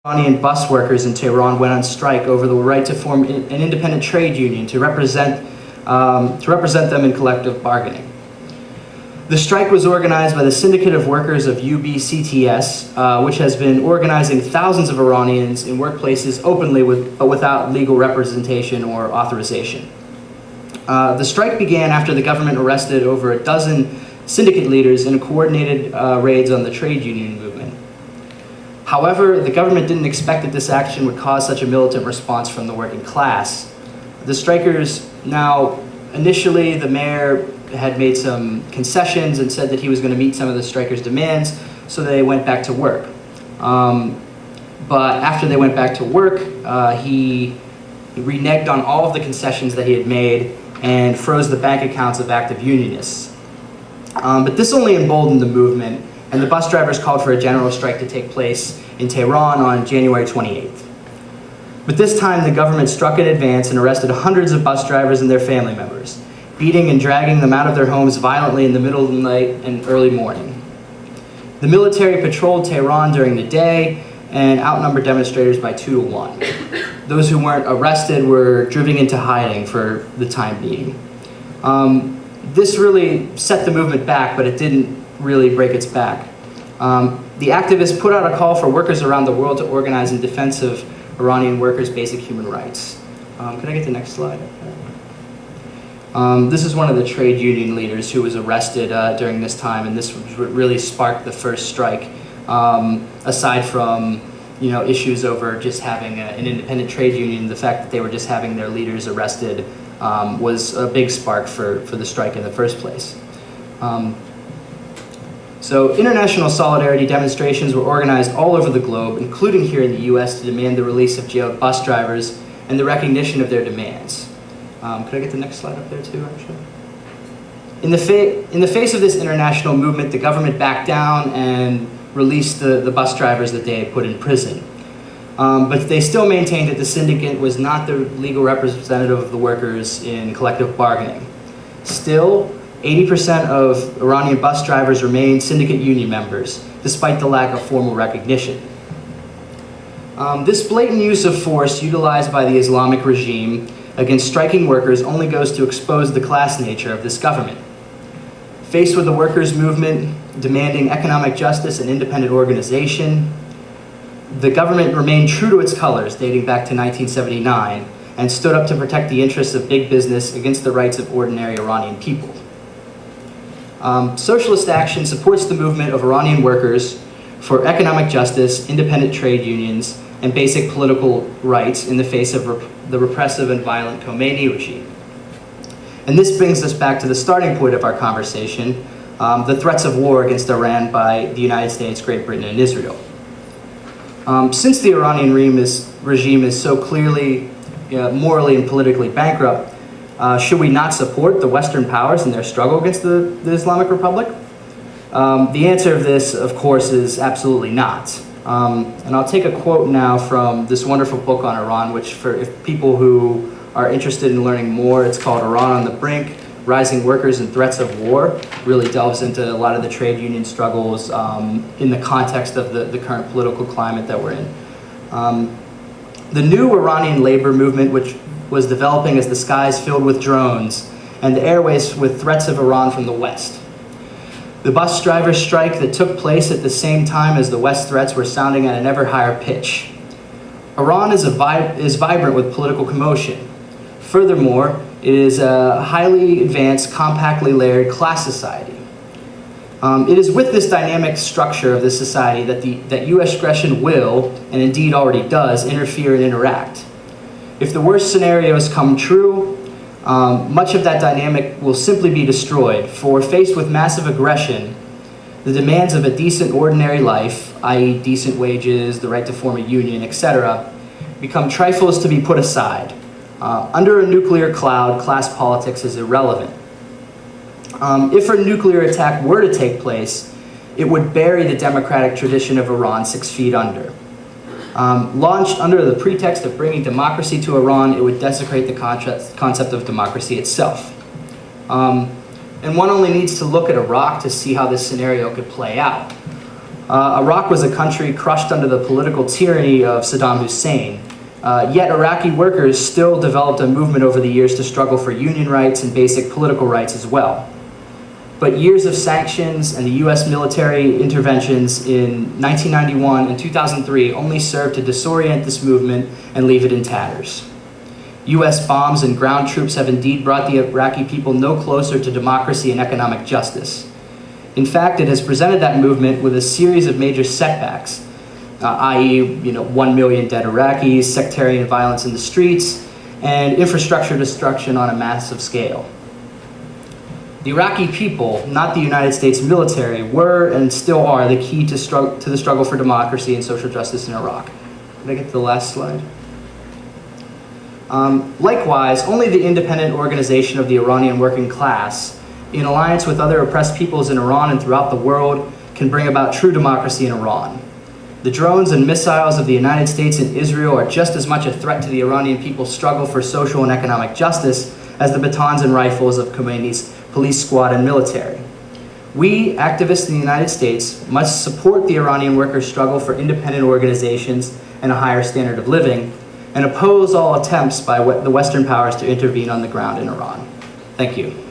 Iranian bus workers in Tehran went on strike over the right to form an independent trade union to represent them in collective bargaining. The strike was organized by the Syndicate of Workers of UBCTS, which has been organizing thousands of Iranians in workplaces openly but without legal representation or authorization. The strike began after the government arrested over a dozen syndicate leaders in coordinated raids on the trade union movement. However, the government didn't expect that this action would cause such a militant response from the working class. The strikers initially the mayor had made some concessions and said that he was going to meet some of the strikers' demands, so they went back to work. But after they went back to work, he reneged on all of the concessions that he had made and froze the bank accounts of active unionists. But this only emboldened the movement, and the bus drivers called for a general strike to take place in Tehran on January 28th. But this time, the government struck in advance and arrested hundreds of bus drivers and their family members, beating and dragging them out of their homes violently in the middle of the night and early morning. The military patrolled Tehran during the day and outnumbered demonstrators by 2 to 1. Those who weren't arrested were driven into hiding for the time being. This really set the movement back, but it didn't really break its back. The activists put out a call for workers around the world to organize in defense of Iranian workers' basic human rights. Could I get the next slide? This is one of the trade union leaders who was arrested during this time, and this really sparked the first strike. Aside from issues over just having an independent trade union, the fact that they were just having their leaders arrested was a big spark for the strike in the first place. So international solidarity demonstrations were organized all over the globe, including here in the US, to demand the release of jailed bus drivers and the recognition of their demands. Could I get the next slide up there too, actually? In the face of this international movement, the government backed down and released the bus drivers that they had put in prison. But they still maintained that the syndicate was not the legal representative of the workers in collective bargaining. Still, 80% of Iranian bus drivers remain syndicate union members, despite the lack of formal recognition. This blatant use of force utilized by the Islamic regime against striking workers only goes to expose the class nature of this government. Faced with the workers' movement demanding economic justice and independent organization, the government remained true to its colors dating back to 1979 and stood up to protect the interests of big business against the rights of ordinary Iranian people. Socialist Action supports the movement of Iranian workers for economic justice, independent trade unions, and basic political rights in the face of the repressive and violent Khomeini regime. And this brings us back to the starting point of our conversation, the threats of war against Iran by the United States, Great Britain, and Israel. Since the Iranian regime is so clearly morally and politically bankrupt, should we not support the Western powers in their struggle against the Islamic Republic? The answer of this, of course, is absolutely not. And I'll take a quote now from this wonderful book on Iran, which if people who are interested in learning more, it's called Iran on the Brink, Rising Workers and Threats of War. Really delves into a lot of the trade union struggles in the context of the current political climate that we're in. The new Iranian labor movement, which was developing as the skies filled with drones and the airways with threats of Iran from the West. The bus driver strike that took place at the same time as the West threats were sounding at an ever higher pitch. Iran is vibrant with political commotion. Furthermore, it is a highly advanced, compactly layered class society. It is with this dynamic structure of this society that U.S. aggression will, and indeed already does, interfere and interact. If the worst scenarios come true, much of that dynamic will simply be destroyed, for faced with massive aggression, the demands of a decent ordinary life, i.e. decent wages, the right to form a union, etc., become trifles to be put aside. Under a nuclear cloud, class politics is irrelevant. If a nuclear attack were to take place, it would bury the democratic tradition of Iran 6 feet under. Launched under the pretext of bringing democracy to Iran, it would desecrate the concept of democracy itself. And one only needs to look at Iraq to see how this scenario could play out. Iraq was a country crushed under the political tyranny of Saddam Hussein. Yet Iraqi workers still developed a movement over the years to struggle for union rights and basic political rights as well. But years of sanctions and the US military interventions in 1991 and 2003 only served to disorient this movement and leave it in tatters. US bombs and ground troops have indeed brought the Iraqi people no closer to democracy and economic justice. In fact, it has presented that movement with a series of major setbacks, i.e., 1 million dead Iraqis, sectarian violence in the streets, and infrastructure destruction on a massive scale. The Iraqi people, not the United States military, were and still are the key to the struggle for democracy and social justice in Iraq. Can I get to the last slide? Likewise, only the independent organization of the Iranian working class, in alliance with other oppressed peoples in Iran and throughout the world, can bring about true democracy in Iran. The drones and missiles of the United States and Israel are just as much a threat to the Iranian people's struggle for social and economic justice as the batons and rifles of Khomeini's police squad and military. We, activists in the United States, must support the Iranian workers' struggle for independent organizations and a higher standard of living, and oppose all attempts by the Western powers to intervene on the ground in Iran. Thank you.